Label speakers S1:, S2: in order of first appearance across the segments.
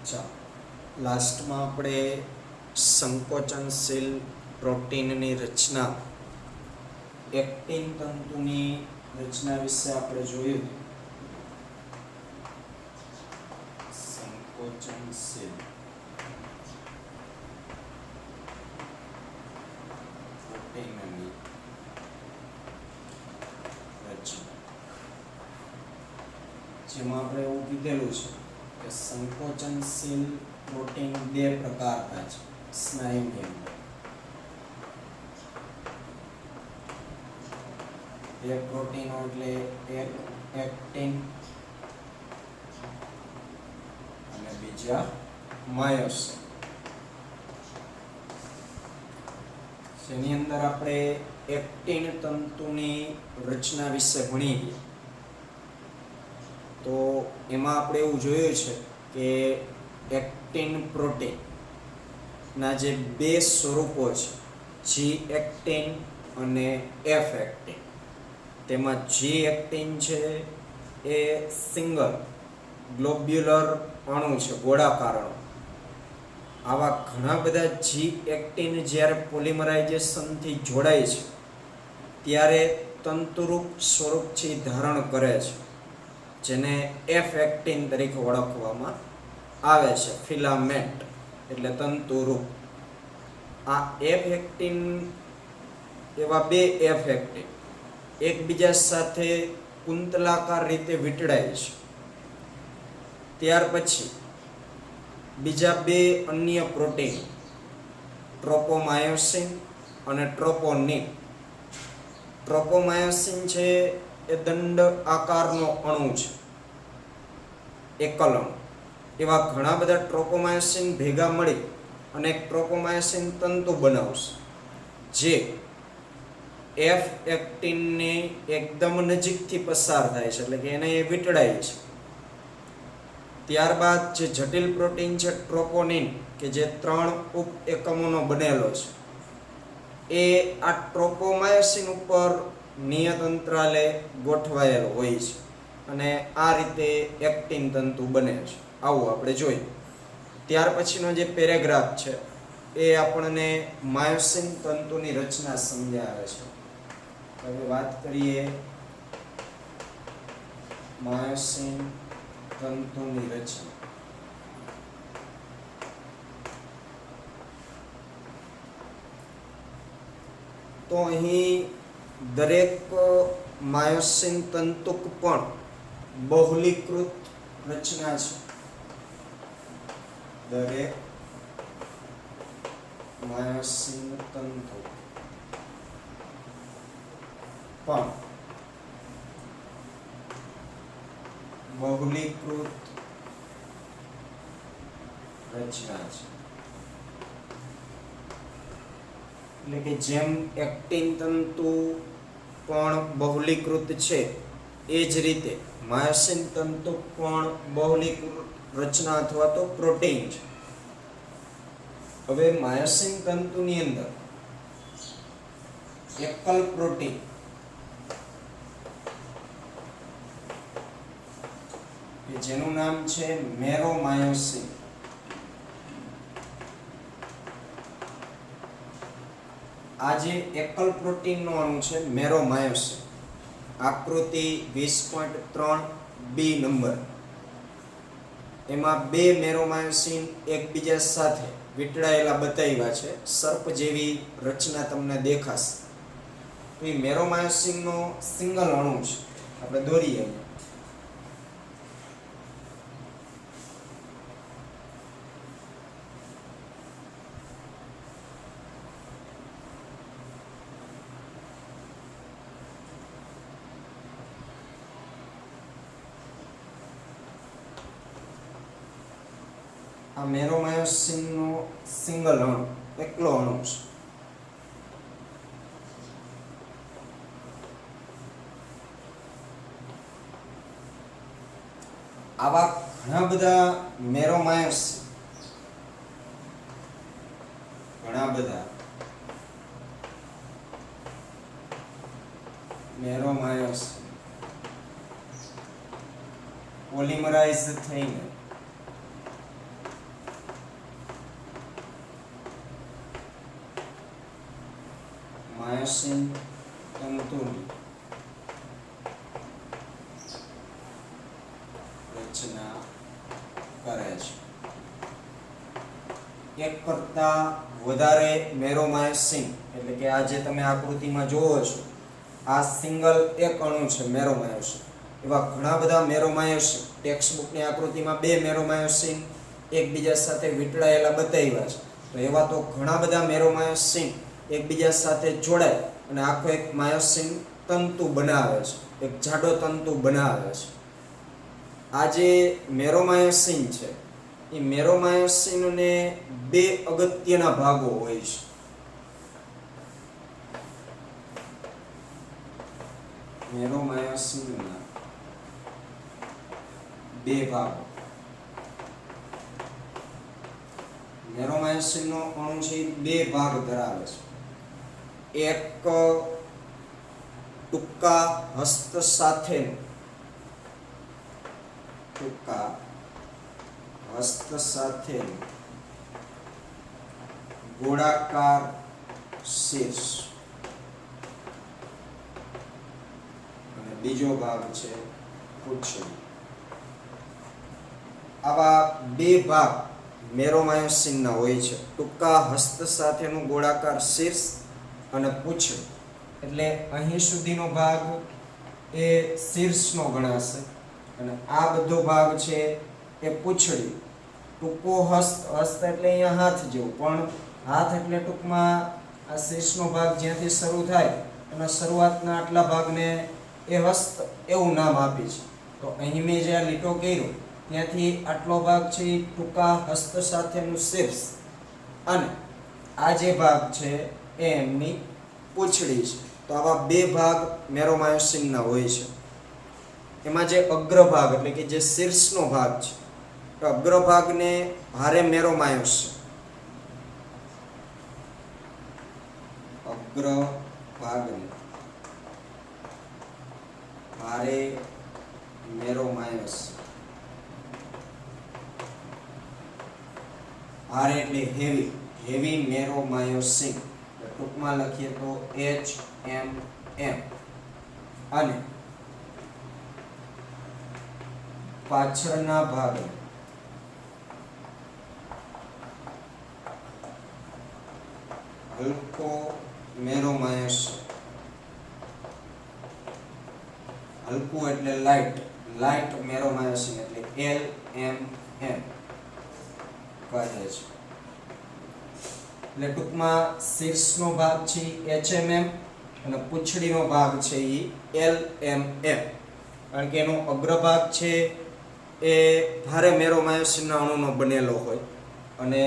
S1: ચાલો લાસ્ટમાં આપણે સંકોચનશીલ પ્રોટીનની રચના એક્ટિન તંતુની રચના વિશે આપણે જોયું. સંકોચનશીલ પ્રોટીનની રચના, જેમાં આપણે એવું કીધેલું છે કે સંકોચનશીલ પ્રોટીન બે પ્રકારના છે સ્નાયુની અંદર. એક પ્રોટીનો એટલે એક એક્ટિન અને બીજા માયોસિન. જેની અંદર આપણે એક્ટિન તંતુની રચના વિશે ભણીએ તો એમાં આપણે એવું જોયું છે કે એક્ટિન પ્રોટીન ના જે બે સ્વરૂપો છે, જી એક્ટિન અને એફ એક્ટિન. તેમાં જી એક્ટિન છે એ સિંગલ ગ્લોબ્યુલર અણુ છે, ગોળાકાર અણુ. આવા ઘણા બધા જી એક્ટિન જ્યારે પોલિમરાઇઝેશનથી જોડાય છે ત્યારે તંતુરૂપ સ્વરૂપ છે ધારણ કરે છે, જેને એફ એક્ટિન તરીકે ઓળખવામાં આવે છે. ફિલામેન્ટ એટલે તંતુરૂપ. આ એફ એક્ટિન, એવા બે એફ એક્ટિન એકબીજા સાથે કુંતલાકાર રીતે વીંટળાય છે. ત્યાર પછી બીજા બે અન્ય પ્રોટીન ટ્રોપોમાયોસિન અને ટ્રોપોનિન. ટ્રોપોમાયોસિન છે એ દંડ આકારનો અણુ છે, એકલ અણુ. એવા ઘણા બધા ટ્રોપોમાયોસિન ભેગા મળી અને એક ટ્રોપોમાયોસિન તંતુ બનાવશે, જે એફ એક્ટિનની એકદમ નજીકથી પસાર થાય છે, એટલે કે એને એ વીંટળાય છે. ત્યારબાદ જે જટિલ પ્રોટીન છે ટ્રોપોનિન, કે જે 3 ઉપ એકમોનો બનેલો છે, એ આ ટ્રોપોમાયોસિન ઉપર નિયત અંતરાલે ગોઠવાયેલો હોય છે અને આ રીતે એક્ટિન તંતુ બને છે. આવું આપણે જોઈએ. ત્યાર પછીનો જે પેરેગ્રાફ છે એ આપણને માયોસિન તંતુની રચના સમજાવે છે. હવે વાત કરીએ માયોસિન તંતુની રચના. તો અહીં દરેક માયોસિન તંતુક પણ બહુલીકૃત રચના છે. દરેક માયોસિન તંતુ પણ બહુલીકૃત રચના છે. એટલે કે જેમ એક્ટિન તંતુ પણ બહુલીકૃત છે, એ જ રીતે માયોસિન તંતુ પણ બહુલીકૃત રચના અથવા તો પ્રોટીન છે. હવે માયોસિન તંતુની અંદર એકલ પ્રોટીન કે જેનું નામ છે મેરોમાયોસિન. આ જે એકલ પ્રોટીનનો અણુ છે મેરોમાયોસિન, આકૃતિ 20.3b નંબર, એમાં બે મેરોમાયોસિન એકબીજા સાથે વીંટળાયેલા બતાવ્યા છે. સર્પ જેવી રચના તમને દેખાશે. તો એ મેરોમાયોસિનનો સિંગલ અણુ છે. આપણે દોરીએ. આ મેરોમાયોસિનનો સિંગલ અણુ, એકલો અણુ છે. આવા ઘણા બધા મેરોમાયોસિન, ઘણા બધા મેરોમાયોસિન પોલિમરાઇઝ થઈને માયોસિન તંતુની રચના કરે છે. એક કરતા વધારે મેરોમાયોસિન એટલે કે આ જે તમે આકૃતિમાં જોવો છો આ સિંગલ એક અણુ છે મેરોમાયોસિન. એવા ઘણા બધા મેરોમાયોસિન ટેક્સ્ટબુકની આકૃતિમાં 2 મેરોમાયોસિન એકબીજા સાથે વીંટળાયેલા બતાવ્યા છે. તો એવા તો ઘણા બધા મેરોમાયોસિન એકબીજા સાથે જોડાય અને આખો એક માયોસિન તંતુ બનાવે છે, એક જાડો તંતુ બનાવે છે. આ જે મેરોમાયોસિન છે એ મેરોમાયોસિનને 2 અગત્યના ભાગો હોય છે. મેરોમાયોસિનના 2 ભાગો. મેરોમાયોસિનનો અણુ છે 2 ભાગ ધરાવે છે. એક ટૂંકા હસ્ત સાથેનું ગોળાકાર શીર્ષ અને બીજો ભાગ છે પૂંછડી. આવા 2 ભાગ મેરોમાયોસિનના હોય છે. ટૂંકા હસ્ત સાથેનું ગોળાકાર શીર્ષ અને પૂંછડી. એટલે અહીં સુધીનો ભાગ એ શીર્ષનો ગણાશે અને આ બધો ભાગ છે એ પૂંછડી. ટૂંકો હસ્ત એટલે અહીંયા હાથ જેવું, પણ હાથ એટલે ટૂંકમાં આ શીર્ષનો ભાગ જ્યાંથી શરૂ થાય અને શરૂઆતના આટલા ભાગને એ હસ્ત એવું નામ આપી છે. તો અહીં મેં જે આ લીટો કર્યો ત્યાંથી આટલો ભાગ છે એ ટૂંકા હસ્ત સાથેનું શીર્ષ અને આ જે ભાગ છે એ એમની પૂંછડી છે. તો આવા 2 ભાગ મેરોમાયોસિનના હોય છે. એમાં જે અગ્રભાગ એટલે કે જે શીર્ષનો ભાગ છે તો અગ્રભાગને ભારે મેરોમાયોસિન, અગ્રભાગને ભારે મેરોમાયોસિન, ભારે એટલે હેવી મેરોમાયોસિન ટૂંકમાં લખીએ તો HMM. અને પાછળના ભાગે હલકો મેરોમાયોસિન, હલકું એટલે લાઇટ મેરોમાયોસિન એટલે LMM કહે છે. એટલે ટૂંકમાં શીર્ષનો ભાગ છે HMM અને પૂંછડીનો ભાગ છે એ LMM. કારણ કે એનો અગ્રભાગ છે એ ભારે મેરોમાયોસિનના અણુનો બનેલો હોય અને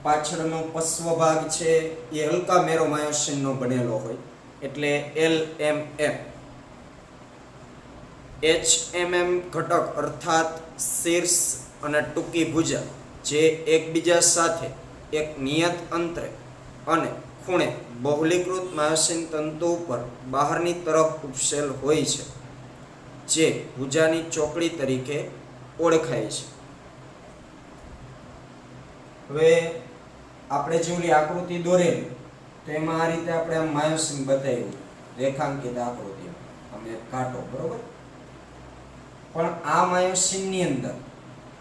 S1: પાછળનો પશ્વ ભાગ છે એ હલકા મેરોમાયોસિનનો બનેલો હોય એટલે LMM. HMM ઘટક અર્થાત શીર્ષ અને ટૂંકી ભુજા જે એકબીજા સાથે એક નિયત અંતરે અને ખૂણે બહુલીકૃત માયોસિન તંતુ ઉપર બહારની તરફ ઉપસેલ હોય છે, જે ભુજાની ચોકડી તરીકે ઓળખાય છે. હવે આપણે જે ઓલી આકૃતિ દોરેલી તો એમાં આ રીતે આપણે આમ માયોસિન બતાવ્યું રેખાંકિત આકૃતિ, અમે કાંટો બરોબર. પણ આ માયોસિનની અંદર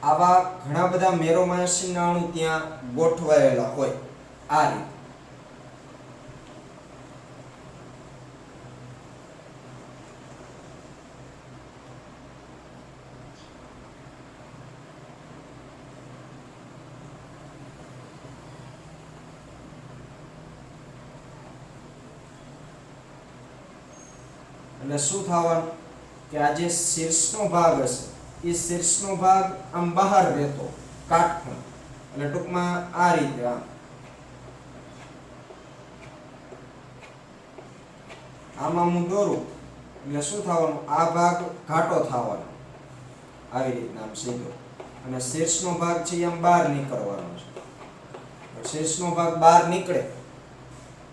S1: આવા ઘણા બધા મેરોમાયોસિનના અણુ ત્યાં ગોઠવાયેલા હોય આ રીતે. એટલે શું થવાનું કે આ જે શીર્ષનો ભાગ હશે એ શીર્ષનો ભાગ આમ બહાર રહેતો કાટખૂણે, એટલે ટૂંકમાં આ રીતે આમાં હું દોરું એટલે શું થવાનું, આ ભાગ ઘાટો થવાનો આવી રીતના આમ સીધો, અને શીર્ષનો ભાગ છે આમ બહાર નીકળવાનો છે. શીર્ષનો ભાગ બહાર નીકળે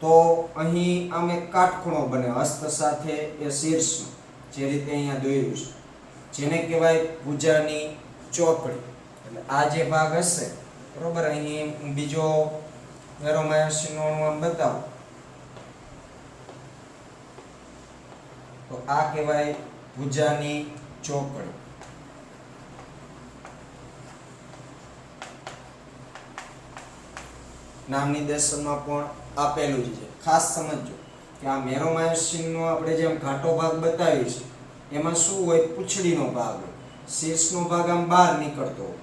S1: તો અહીં આમ એક કાટખૂણો બને હસ્ત સાથે એ શીર્ષનો, જે રીતે અહીંયા દોર્યું છે, જેને કહેવાય ભુજાની ચોકડી. એટલે આ જે ભાગ હશે બરોબર, અહીં બીજો મેરોમાયોસિનનો અણુ આમ બતાવું તો આ કહેવાય ભુજાની ચોકડી. નામ નિર્દેશનમાં પણ આપેલું જ છે. ખાસ સમજજો કે આ મેરોમાયોસિનનો આપણે જેમ ઘાટો ભાગ બતાવી છે એમાં શું હોય, પૂંછડીનો ભાગ હોય, શીર્ષનો ભાગ આમ બહાર નીકળતો હોય,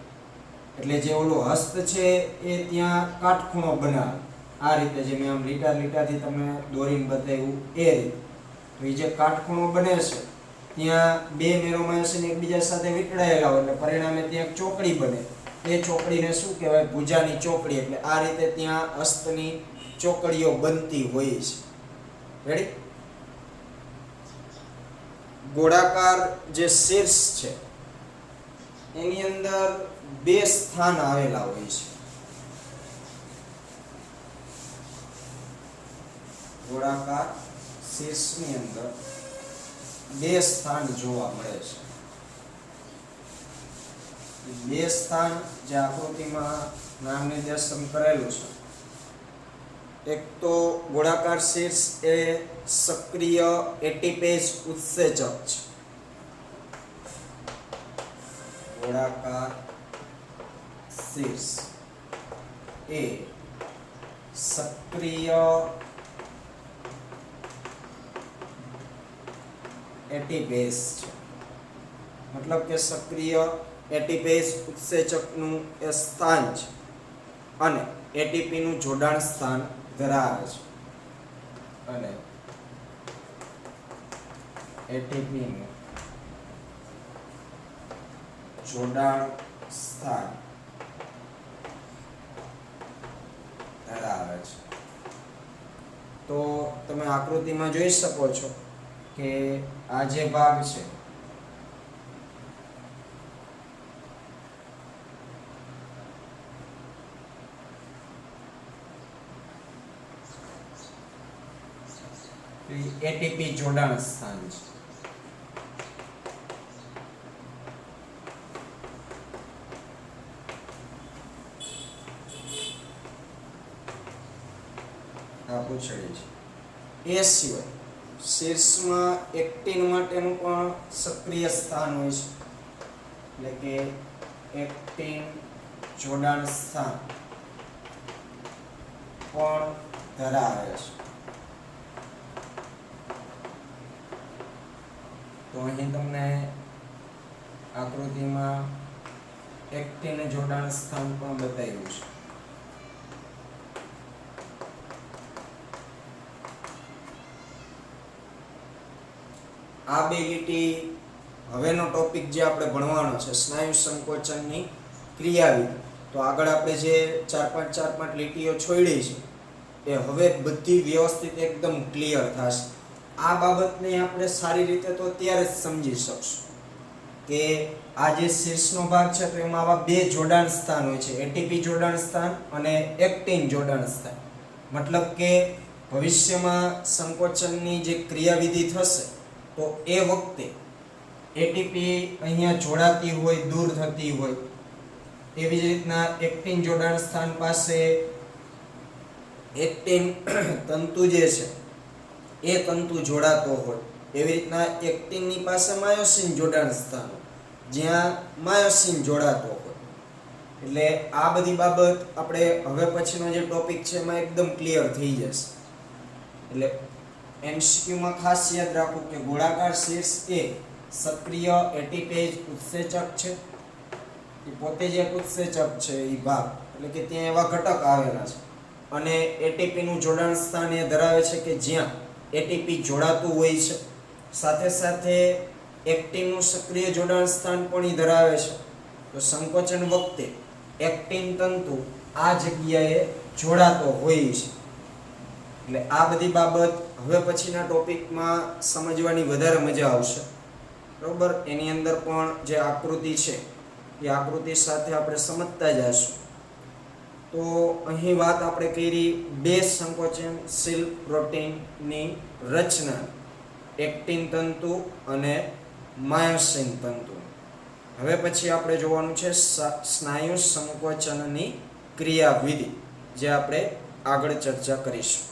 S1: એટલે જે ઓલો હસ્ત છે એ ત્યાં કાટખૂણો બનાવે. આ રીતે જે મેં આમ લીટાથી તમને દોરીને બતાવ્યું એ રીતે. તો એ જે કાટખૂણો બને છે ત્યાં બે મેરોમાયોસિન એકબીજા સાથે વીંટળાયેલા હોય એટલે પરિણામે ત્યાં એક ચોકડી બને. એ ચોકડીને શું કહેવાય, ભુજાની ચોકડી. એટલે આ રીતે ત્યાં હસ્તની ચોકડીઓ બનતી હોય છે. રેડી? ગોળાકાર જે શીર્ષ છે એની અંદર બે સ્થાન આવેલા હોય છે. ગોળાકાર શીર્ષની અંદર બે સ્થાન જોવા મળે છે. બે સ્થાન જે આકૃતિમાં નામ નિર્દેશન કરેલું છે. એક તો ગોળાકાર શીર્ષ એ સક્રિય એટીપેજ ઉત્સેચક છે. ગોળાકાર શીર્ષ એ સક્રિય એટીપેજ છે. મતલબ કે સક્રિય એટીપેજ ઉત્સેચકનું એ સ્થાન છે અને એટીપી નું જોડાણ સ્થાન ધરાવે છે. અને એટીપી નું જોડાણ સ્થાન ધરાવે છે. તો તમે આકૃતિમાં જોઈ શકો છો કે આ જે ભાગ છે એટીપી જોડાણ સ્થાન છે. આ પૂંછડી છે. એ સિવાય શીર્ષમાં એક્ટિન માટેનું પણ સક્રિય સ્થાન હોય છે. એટલે કે એક્ટિન જોડાણ સ્થાન પણ ધરાવે છે. તો અહીં તમને આકૃતિમાં એક્ટિન જોડાણ સ્થાન પણ બતાવ્યું છે. આ બે લીટી હવેનો ટોપિક જે આપણે ભણવાનો છે સ્નાયુ સંકોચનની ક્રિયાવિધિ. તો આગળ આપણે જે ચાર પાંચ લીટીઓ છોડી છે એ હવે બધી વ્યવસ્થિત એકદમ ક્લિયર થશે. આ બાબતને આપણે સારી રીતે તો ત્યારે જ સમજી શકશું કે આ જે શીર્ષનો ભાગ છે તો એમાં આવા બે જોડાણ સ્થાન હોય છે, એટીપી જોડાણ સ્થાન અને એક્ટિન જોડાણ સ્થાન. મતલબ કે ભવિષ્યમાં સંકોચનની જે ક્રિયાવિધિ થશે તો એ વખતે એટીપી અહીંયા જોડાતી હોય, દૂર થતી હોય, એવી જ રીતના એક્ટિન જોડાણ સ્થાન પાસે એક્ટિન તંતુ જે છે એ તંતુ જોડાતો હોય, એવી રીતના એક્ટિનની પાસે માયોસિન જોડાણ સ્થાન જ્યાં માયોસિન જોડાતો હોય. એટલે આ બધી બાબત આપણે હવે પછીનો જે ટોપિક છે એમાં એકદમ ક્લિયર થઈ જશે. એટલે MCQ માં ખાસ યાદ રાખો કે ગોળાકાર શીર્ષ એ સક્રિય એટીપેજ ઉત્સેચક છે. એ પોતે જ એક ઉત્સેચક છે એ ભાગ, એટલે કે ત્યાં એવા ઘટક આવેલા છે. અને એટીપી નું જોડાણ સ્થાન એ ધરાવે છે કે જ્યાં એટીપી જોડાતું હોય છે. સાથે સાથે એક્ટિન નું સક્રિય જોડાણ સ્થાન પણ એ ધરાવે છે. તો સંકોચન વખતે એક્ટિન તંતુ આ જગ્યાએ જોડાતો હોય છે. એટલે આ બધી બાબત હવે પછીના ટોપિકમાં સમજવાની વધારે મજા આવશે. બરોબર? એની અંદર પણ જે આકૃતિ છે એ આકૃતિ સાથે આપણે સમજતા જઈશું. તો અહીં વાત આપણે કરી બે સંકોચનશીલ પ્રોટીનની રચના, એક્ટિન તંતુ અને માયોસિન તંતુ. હવે પછી આપણે જોવાનું છે સ્નાયુ સંકોચનની ક્રિયાવિધિ, જે આપણે આગળ ચર્ચા કરીશું.